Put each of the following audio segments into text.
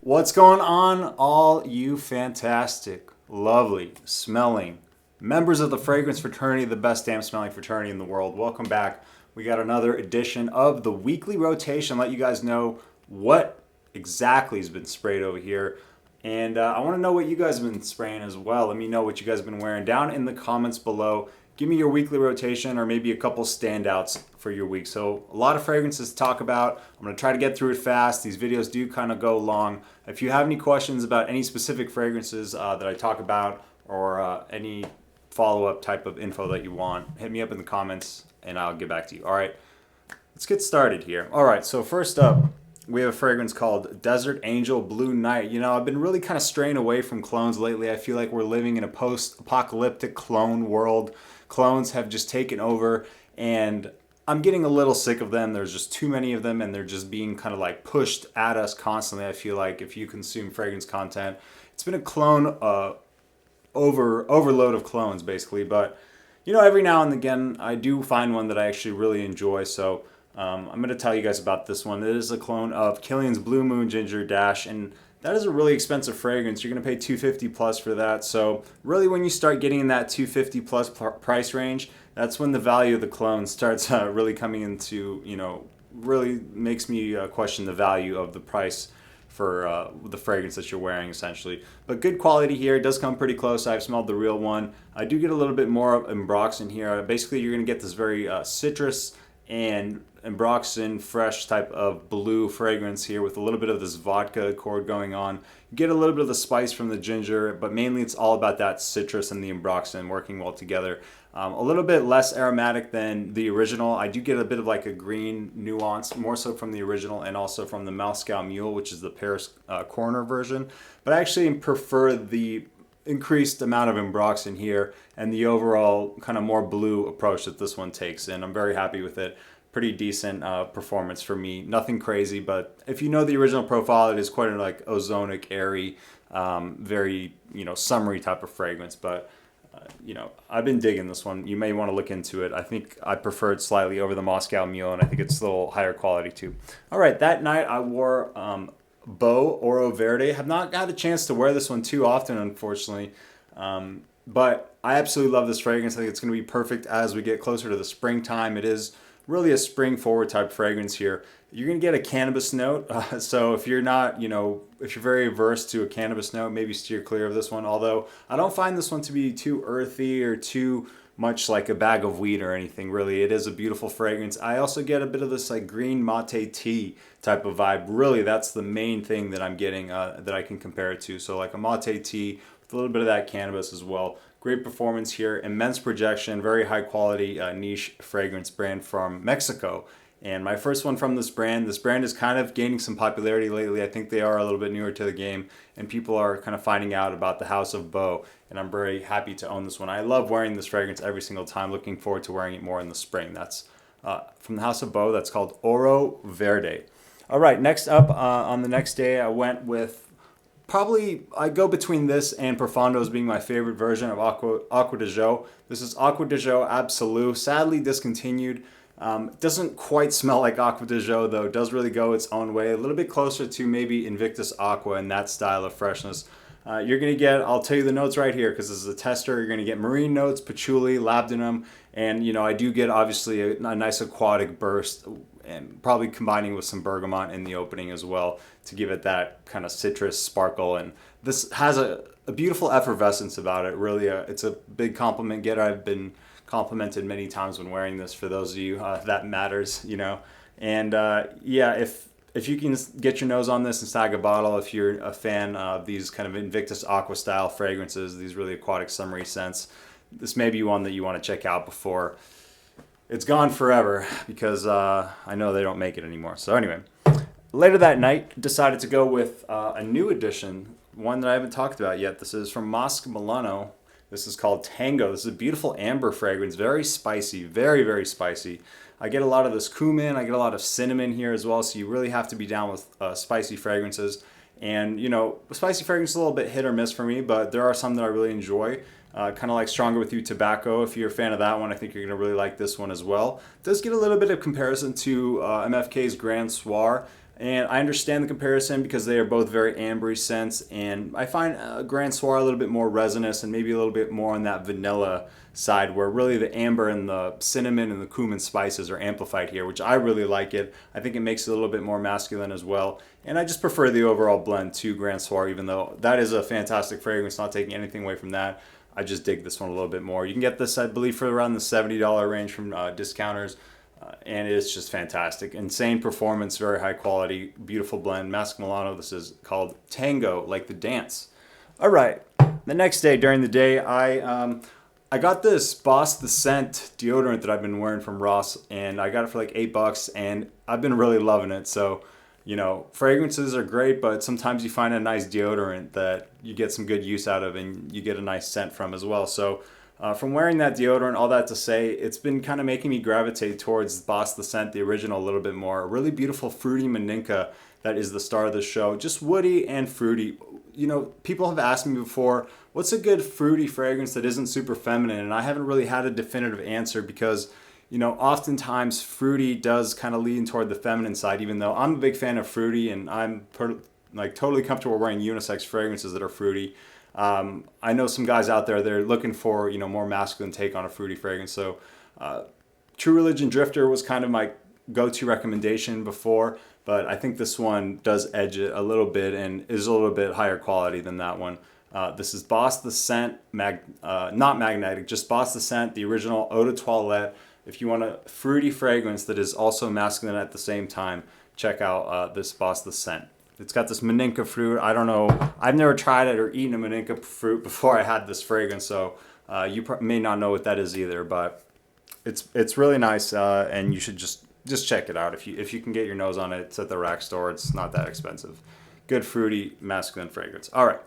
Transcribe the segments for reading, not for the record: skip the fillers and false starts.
What's going on, all you fantastic, lovely, smelling members of the fragrance fraternity, the best damn smelling fraternity in the world? Welcome back. We got another edition of the weekly rotation. Let you guys know what exactly has been sprayed over here. And I want to know what you guys have been spraying as well. Let me know what you guys have been wearing down in the comments below. Give me your weekly rotation or maybe a couple standouts for your week. So a lot of fragrances to talk about. I'm going to try to get through it fast. These videos do kind of go long. If you have any questions about any specific fragrances that I talk about or any follow-up type of info that you want, hit me up in the comments and I'll get back to you. All right, let's get started here. All right, so first up, we have a fragrance called Desert Angel Blue Night. You know, I've been really kind of straying away from clones lately. I feel like we're living in a post-apocalyptic clone world. Clones have just taken over and I'm getting a little sick of them. There's just too many of them and they're just being kind of like pushed at us constantly. I feel like if you consume fragrance content, it's been a clone overload of clones basically. But you know, every now and again I do find one that I actually really enjoy. So I'm going to tell you guys about this one. It is a clone of Killian's Blue Moon Ginger Dash, and that is a really expensive fragrance. You're going to pay $250 plus for that. So really when you start getting in that $250 plus price range, that's when the value of the clone starts really coming into, you know, really makes me question the value of the price for the fragrance that you're wearing essentially. But good quality here. It does come pretty close. I've smelled the real one. I do get a little bit more of Ambroxan here. Basically you're going to get this very citrus and Ambroxan fresh type of blue fragrance here with a little bit of this vodka accord going on. You get a little bit of the spice from the ginger, but mainly it's all about that citrus and the Ambroxan working well together. A little bit less aromatic than the original. I do get a bit of like a green nuance, more so from the original and also from the Masque Mule, which is the Paris Corner version. But I actually prefer the increased amount of Ambroxan here and the overall kind of more blue approach that this one takes, and I'm very happy with it. Pretty decent performance for me. Nothing crazy, but if you know the original profile, it is quite a like ozonic, airy, very, you know, summery type of fragrance. But you know, I've been digging this one. You may want to look into it. I think I prefer it slightly over the Moscow Mule, and I think it's a little higher quality too. All right, that night I wore Bo Oro Verde. Have not had a chance to wear this one too often, unfortunately. But I absolutely love this fragrance. I think it's going to be perfect as we get closer to the springtime. It is really a spring forward type fragrance here. You're going to get a cannabis note. So if you're not, you know, if you're very averse to a cannabis note, maybe steer clear of this one. Although I don't find this one to be too earthy or too much like a bag of weed or anything, really. It is a beautiful fragrance. I also get a bit of this like green mate tea type of vibe. Really, that's the main thing that I'm getting that I can compare it to. So like a mate tea with a little bit of that cannabis as well. Great performance here, immense projection, very high quality niche fragrance brand from Mexico. And my first one from this brand is kind of gaining some popularity lately. I think they are a little bit newer to the game and people are kind of finding out about the House of Bo, and I'm very happy to own this one. I love wearing this fragrance every single time, looking forward to wearing it more in the spring. That's from the House of Bo, that's called Oro Verde. All right, next up on the next day I went with probably, I go between this and Profondo's being my favorite version of Aqua Deo. This is Aqua Deo Absolute, sadly discontinued. Doesn't quite smell like Aqua Deo though. It does really go its own way. A little bit closer to maybe Invictus Aqua and that style of freshness. You're going to get, I'll tell you the notes right here because this is a tester. You're going to get marine notes, patchouli, labdanum, and you know, I do get obviously a nice aquatic burst and probably combining with some bergamot in the opening as well to give it that kind of citrus sparkle. And this has a beautiful effervescence about it. Really, it's a big compliment getter. I've been complimented many times when wearing this, for those of you that matters, you know. And yeah, if you can get your nose on this and snag a bottle, if you're a fan of these kind of Invictus Aqua style fragrances, these really aquatic summery scents, this may be one that you want to check out before it's gone forever, because I know they don't make it anymore. So anyway, later that night, decided to go with a new addition, one that I haven't talked about yet. This is from Mosque, Milano. This is called Tango. This is a beautiful amber fragrance, very spicy, very, very spicy. I get a lot of this cumin, I get a lot of cinnamon here as well, so you really have to be down with spicy fragrances. And you know, spicy fragrance is a little bit hit or miss for me, but there are some that I really enjoy. Kind of like Stronger With You Tobacco. If you're a fan of that one, I think you're going to really like this one as well. It does get a little bit of comparison to MFK's Grand Soir, And I understand the comparison because they are both very ambery scents, and I find Grand Soir a little bit more resinous and maybe a little bit more on that vanilla side, where really the amber and the cinnamon and the cumin spices are amplified here, which I really like it. I think it makes it a little bit more masculine as well. And I just prefer the overall blend to Grand Soir, even though that is a fantastic fragrance, not taking anything away from that. I just dig this one a little bit more. You can get this, I believe, for around the $70 range from discounters. And it's just fantastic. Insane performance, very high quality, beautiful blend. Masque Milano, this is called Tango, like the dance. All right, the next day, during the day, I got this Boss the Scent deodorant that I've been wearing from Ross, and I got it for like $8, and I've been really loving it. So, you know, fragrances are great, but sometimes you find a nice deodorant that you get some good use out of and you get a nice scent from as well. So, from wearing that deodorant, all that to say, it's been kind of making me gravitate towards Boss the Scent, the original, a little bit more. A really beautiful fruity Maninka that is the star of the show. Just woody and fruity. You know, people have asked me before, what's a good fruity fragrance that isn't super feminine? And I haven't really had a definitive answer because, you know, oftentimes fruity does kind of lean toward the feminine side, even though I'm a big fan of fruity and I'm totally comfortable wearing unisex fragrances that are fruity. I know some guys out there, they're looking for, you know, more masculine take on a fruity fragrance. So True Religion Drifter was kind of my go-to recommendation before, but I think this one does edge it a little bit and is a little bit higher quality than that one. This is Boss the Scent, not magnetic, just Boss the Scent, the original Eau de Toilette. If you want a fruity fragrance that is also masculine at the same time, check out this Boss the Scent. It's got this Maninka fruit. I don't know. I've never tried it or eaten a Maninka fruit before I had this fragrance, so you may not know what that is either. But it's really nice, and you should just check it out if you can get your nose on it. It's at the rack store. It's not that expensive. Good fruity masculine fragrance. All right.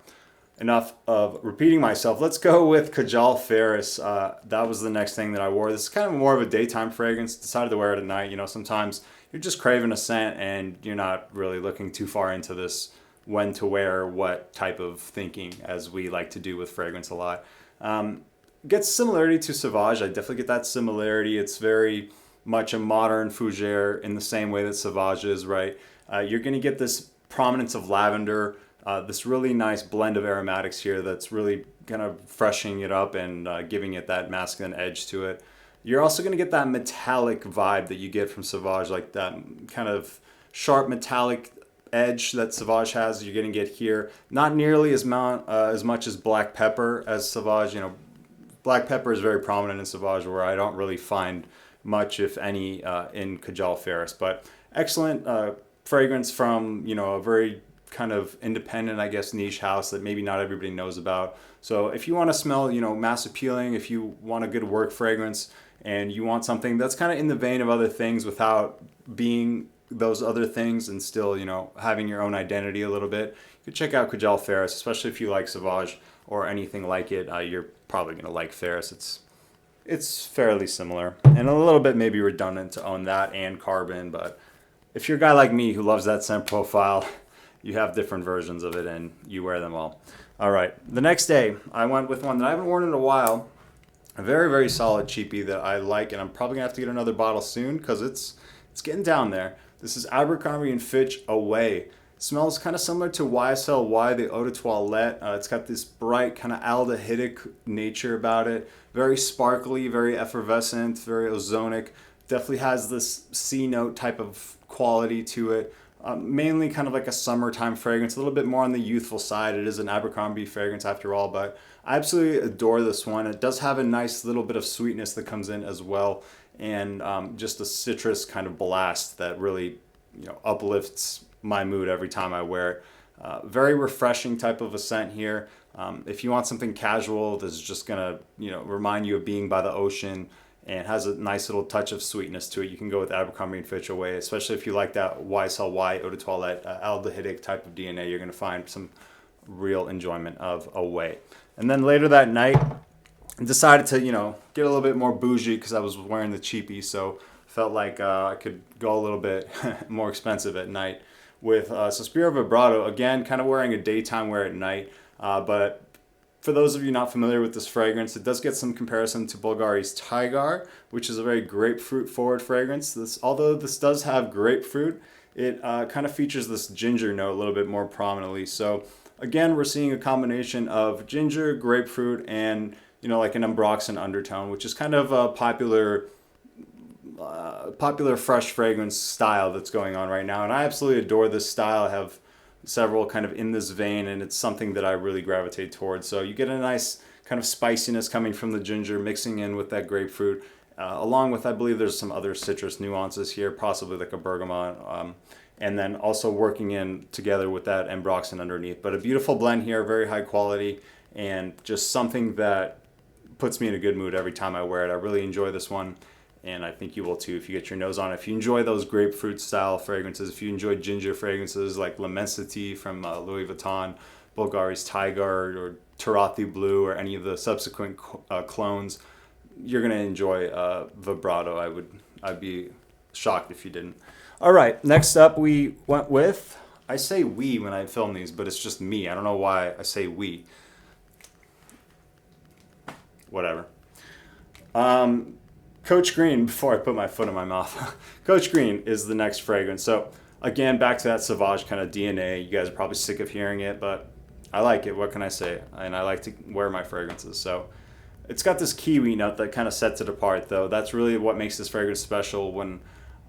Enough of repeating myself. Let's go with Kajal Ferris. That was the next thing that I wore. This is kind of more of a daytime fragrance. Decided to wear it at night. You know, sometimes you're just craving a scent and you're not really looking too far into this when to wear what type of thinking, as we like to do with fragrance a lot. Gets similarity to Sauvage. I definitely get that similarity. It's very much a modern fougere in the same way that Sauvage is, right? You're going to get this prominence of lavender, this really nice blend of aromatics here that's really kind of freshening it up and giving it that masculine edge to it. You're also going to get that metallic vibe that you get from Sauvage, like that kind of sharp metallic edge that Sauvage has. You're going to get here. Not nearly as much as black pepper as Sauvage. You know, black pepper is very prominent in Sauvage, where I don't really find much, if any, in Kajal Ferris. But excellent fragrance from, you know, a very kind of independent, I guess, niche house that maybe not everybody knows about. So if you want to smell, you know, mass appealing, if you want a good work fragrance and you want something that's kind of in the vein of other things without being those other things and still, you know, having your own identity a little bit, you could check out Kajal Ferris, especially if you like Sauvage or anything like it. You're probably going to like Ferris. It's fairly similar and a little bit maybe redundant to own that and Carbon, but if you're a guy like me who loves that scent profile, you have different versions of it and you wear them all. All right, the next day I went with one that I haven't worn in a while, a very, very solid cheapie that I like, and I'm probably gonna have to get another bottle soon because it's getting down there. This is Abercrombie and Fitch Away. Smells kind of similar to YSL the Eau de Toilette. It's got this bright kind of aldehydic nature about it. Very sparkly, very effervescent, very ozonic. Definitely has this C note type of quality to it. Mainly kind of like a summertime fragrance, a little bit more on the youthful side. It is an Abercrombie fragrance after all, but I absolutely adore this one. It does have a nice little bit of sweetness that comes in as well, and just a citrus kind of blast that really, you know, uplifts my mood every time I wear it. Very refreshing type of a scent here. If you want something casual that's just gonna, you know, remind you of being by the ocean and has a nice little touch of sweetness to it, you can go with Abercrombie and Fitch Away, especially if you like that YSL Eau de Toilette aldehydic type of DNA. You're gonna find some real enjoyment of Away. And then later that night, I decided to, you know, get a little bit more bougie because I was wearing the cheapie, so felt like I could go a little bit more expensive at night with Sospiro Vibrato. Again, kind of wearing a daytime wear at night, but for those of you not familiar with this fragrance, it does get some comparison to Bulgari's Tigar, which is a very grapefruit forward fragrance. Although this does have grapefruit, it kind of features this ginger note a little bit more prominently. So again, we're seeing a combination of ginger, grapefruit, and like an ambroxan undertone, which is kind of a popular fresh fragrance style that's going on right now. And I absolutely adore this style. I have several kind of in this vein, and it's something that I really gravitate towards. So you get a nice kind of spiciness coming from the ginger mixing in with that grapefruit, along with, I believe there's some other citrus nuances here, possibly like a bergamot, and then also working in together with that ambroxan underneath. But a beautiful blend here, very high quality, and just something that puts me in a good mood every time I wear it. I really enjoy this one, and I think you will too if you get your nose on it. If you enjoy those grapefruit style fragrances, if you enjoy ginger fragrances like L'Immensity from Louis Vuitton, Bulgari's Tiger, or Tarathi Blue, or any of the subsequent clones, you're gonna enjoy Vibrato. I'd be shocked if you didn't. All right, next up we went with, I say we when I film these, but it's just me. I don't know why I say we. Whatever. Coach Green, before I put my foot in my mouth, Coach Green is the next fragrance. So again, back to that Sauvage kind of DNA. You guys are probably sick of hearing it, but I like it. What can I say? And I like to wear my fragrances. So it's got this kiwi note that kind of sets it apart, though. That's really what makes this fragrance special. When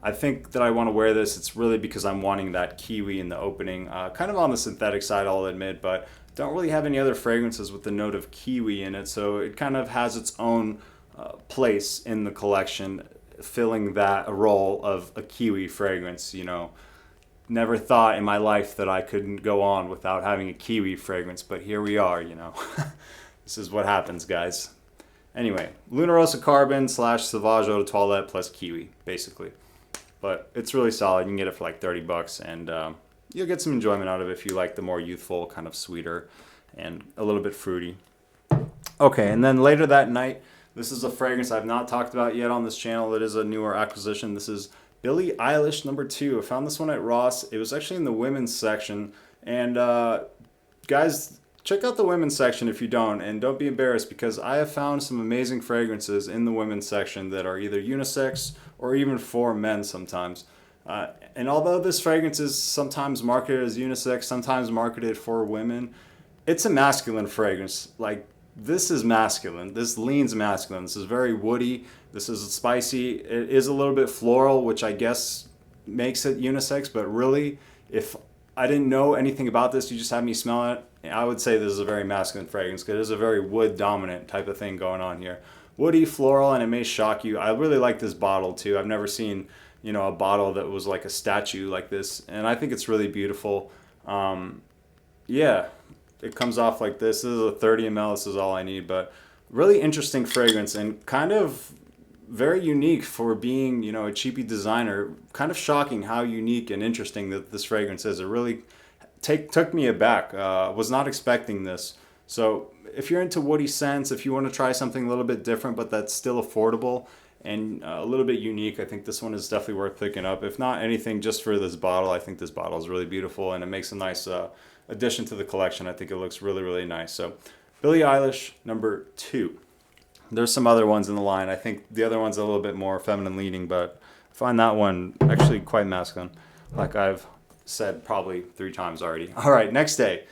I think that I want to wear this, it's really because I'm wanting that kiwi in the opening. Kind of on the synthetic side, I'll admit, but don't really have any other fragrances with the note of kiwi in it. So it kind of has its own place in the collection, filling that role of a kiwi fragrance. Never thought in my life that I couldn't go on without having a kiwi fragrance, but here we are. This is what happens, guys. Anyway, Lunarosa Carbon / Sauvage Eau de Toilette plus kiwi, basically. But it's really solid. You can get it for like $30, and you'll get some enjoyment out of it if you like the more youthful, kind of sweeter, and a little bit fruity. Okay, and then later that night, this is a fragrance I've not talked about yet on this channel. It is a newer acquisition. This is Billie Eilish number 2. I found this one at Ross. It was actually in the women's section. And guys, check out the women's section if you don't. And don't be embarrassed, because I have found some amazing fragrances in the women's section that are either unisex or even for men sometimes. And although this fragrance is sometimes marketed as unisex, sometimes marketed for women, it's a masculine fragrance. Like, this is masculine. This leans masculine. This is very woody. This is spicy. It is a little bit floral, which I guess makes it unisex. But really, if I didn't know anything about this, you just had me smell it, I would say this is a very masculine fragrance, because it is a very wood dominant type of thing going on here. Woody, floral, and it may shock you. I really like this bottle too. I've never seen, a bottle that was like a statue like this, and I think it's really beautiful. Yeah. It comes off like this. This is a 30 ml. This is all I need, but really interesting fragrance and kind of very unique for being, a cheapy designer. Kind of shocking how unique and interesting that this fragrance is. It really took me aback. Was not expecting this. So if you're into woody scents, if you want to try something a little bit different, but that's still affordable and a little bit unique, I think this one is definitely worth picking up. If not anything, just for this bottle, I think this bottle is really beautiful, and it makes a nice addition to the collection. I think it looks really, really nice. So Billie Eilish number 2. There's some other ones in the line. I think the other one's a little bit more feminine leaning, but I find that one actually quite masculine, like I've said probably 3 times already. All right, next day.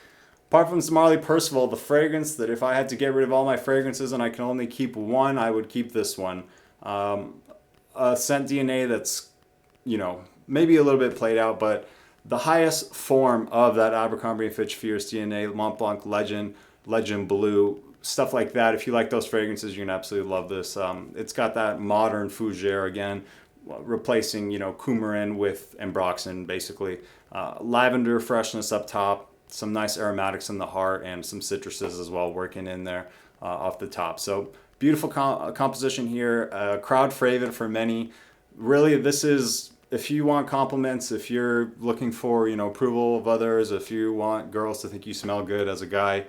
Parfums de Marly Percival, the fragrance that if I had to get rid of all my fragrances and I can only keep one, I would keep this one. A scent DNA that's, maybe a little bit played out, but the highest form of that Abercrombie and Fitch Fierce DNA, Mont Blanc Legend, Legend Blue, stuff like that. If you like those fragrances, you're going to absolutely love this. It's got that modern fougere again, replacing, coumarin with ambroxan, basically. Lavender freshness up top, some nice aromatics in the heart, and some citruses as well working in there off the top. So beautiful composition here. Crowd favorite for many. Really, this is, if you want compliments, if you're looking for, approval of others, if you want girls to think you smell good as a guy,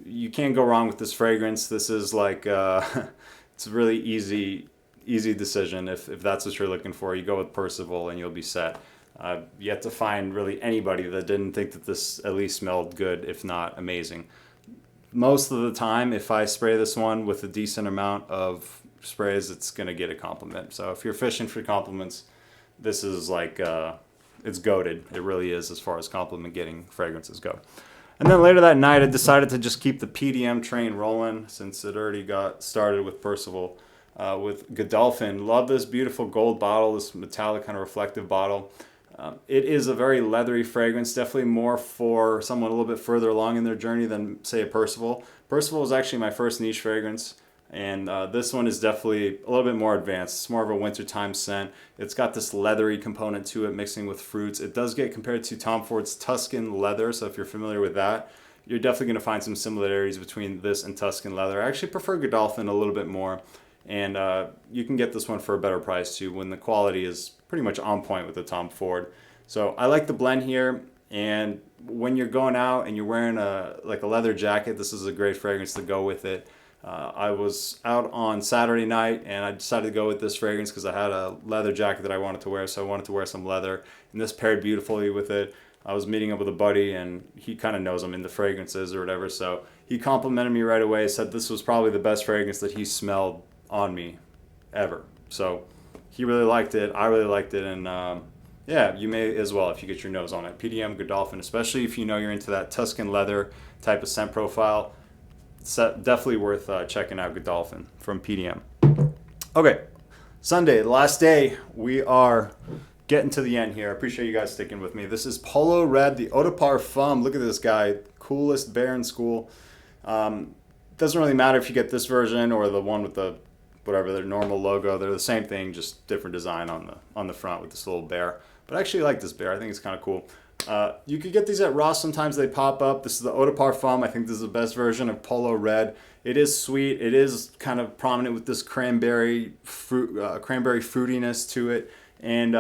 you can't go wrong with this fragrance. This is like, it's a really easy decision. If that's what you're looking for, you go with Percival and you'll be set. Yet to find really anybody that didn't think that this at least smelled good, if not amazing. Most of the time, if I spray this one with a decent amount of sprays, it's going to get a compliment. So if you're fishing for compliments, this is like it's goated. It really is, as far as compliment getting fragrances go. And then later that night, I decided to just keep the PDM train rolling, since it already got started with Percival, with Godolphin. Love this beautiful gold bottle, this metallic kind of reflective bottle. It is a very leathery fragrance, definitely more for someone a little bit further along in their journey than, say, a Percival. Percival was actually my first niche fragrance, and this one is definitely a little bit more advanced. It's more of a wintertime scent. It's got this leathery component to it, mixing with fruits. It does get compared to Tom Ford's Tuscan leather, so if you're familiar with that, you're definitely going to find some similarities between this and Tuscan leather. I actually prefer Godolphin a little bit more, and you can get this one for a better price too, when the quality is pretty much on point with the Tom Ford. So I like the blend here, and when you're going out and you're wearing a leather jacket, this is a great fragrance to go with it. I was out on Saturday night, and I decided to go with this fragrance because I had a leather jacket that I wanted to wear, so I wanted to wear some leather, and this paired beautifully with it. I was meeting up with a buddy, and he kind of knows I'm into fragrances or whatever, so he complimented me right away, said this was probably the best fragrance that he smelled on me ever. So he really liked it, I really liked it, and yeah, you may as well if you get your nose on it. PDM Godolphin, especially if you know you're into that Tuscan leather type of scent profile. It's definitely worth checking out Godolphin from PDM. Okay, Sunday, the last day. We are getting to the end here. I appreciate you guys sticking with me. This is Polo Red, the Eau de Parfum. Look at this guy, coolest bear in school. Doesn't really matter if you get this version or the one with the whatever their normal logo. They're the same thing, just different design on the front with this little bear. But I actually like this bear. I think it's kind of cool. You could get these at Ross. Sometimes they pop up. This is the Eau de Parfum. I think this is the best version of Polo Red. It is sweet. It is kind of prominent with this cranberry fruitiness to it. And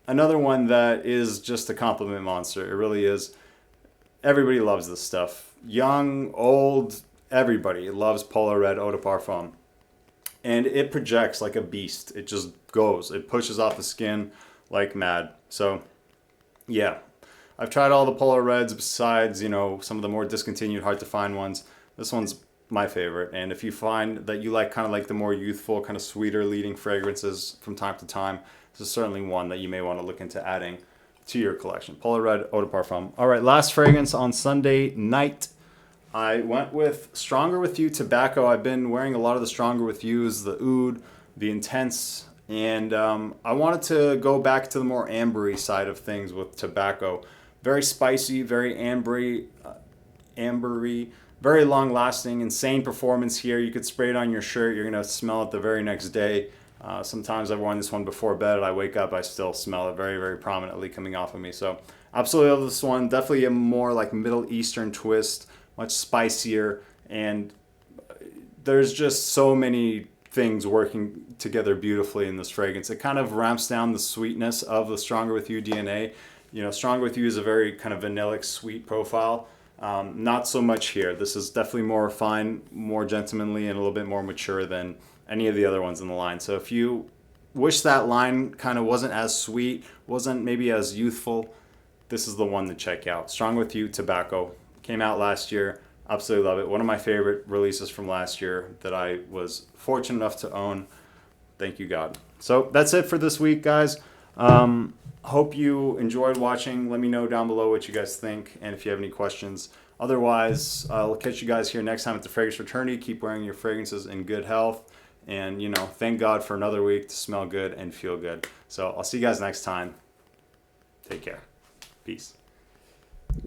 another one that is just a compliment monster. It really is. Everybody loves this stuff. Young, old, everybody loves Polo Red Eau de Parfum. And it projects like a beast. It just goes. It pushes off the skin like mad. So, yeah. I've tried all the Polo Reds besides, some of the more discontinued, hard to find ones. This one's my favorite. And if you find that you like kind of like the more youthful, kind of sweeter leading fragrances from time to time, this is certainly one that you may want to look into adding to your collection. Polo Red Eau de Parfum. All right, last fragrance on Sunday night. I went with Stronger With You Tobacco. I've been wearing a lot of the Stronger With Yous, the Oud, the Intense, and I wanted to go back to the more ambery side of things with tobacco. Very spicy, very ambery, very long-lasting, insane performance here. You could spray it on your shirt. You're going to smell it the very next day. Sometimes I've worn this one before bed. I wake up, I still smell it very, very prominently coming off of me. So absolutely love this one. Definitely a more like Middle Eastern twist, much spicier. And there's just so many things working together beautifully in this fragrance. It kind of ramps down the sweetness of the Stronger With You DNA. Stronger With You is a very kind of vanillic sweet profile. Not so much here. This is definitely more refined, more gentlemanly, and a little bit more mature than any of the other ones in the line. So if you wish that line kind of wasn't as sweet, wasn't maybe as youthful, this is the one to check out. Stronger With You Tobacco. Came out last year. Absolutely love it. One of my favorite releases from last year that I was fortunate enough to own. Thank you, God. So that's it for this week, guys. Hope you enjoyed watching. Let me know down below what you guys think and if you have any questions. Otherwise, I'll catch you guys here next time at the Fragrance Fraternity. Keep wearing your fragrances in good health. And, thank God for another week to smell good and feel good. So I'll see you guys next time. Take care. Peace.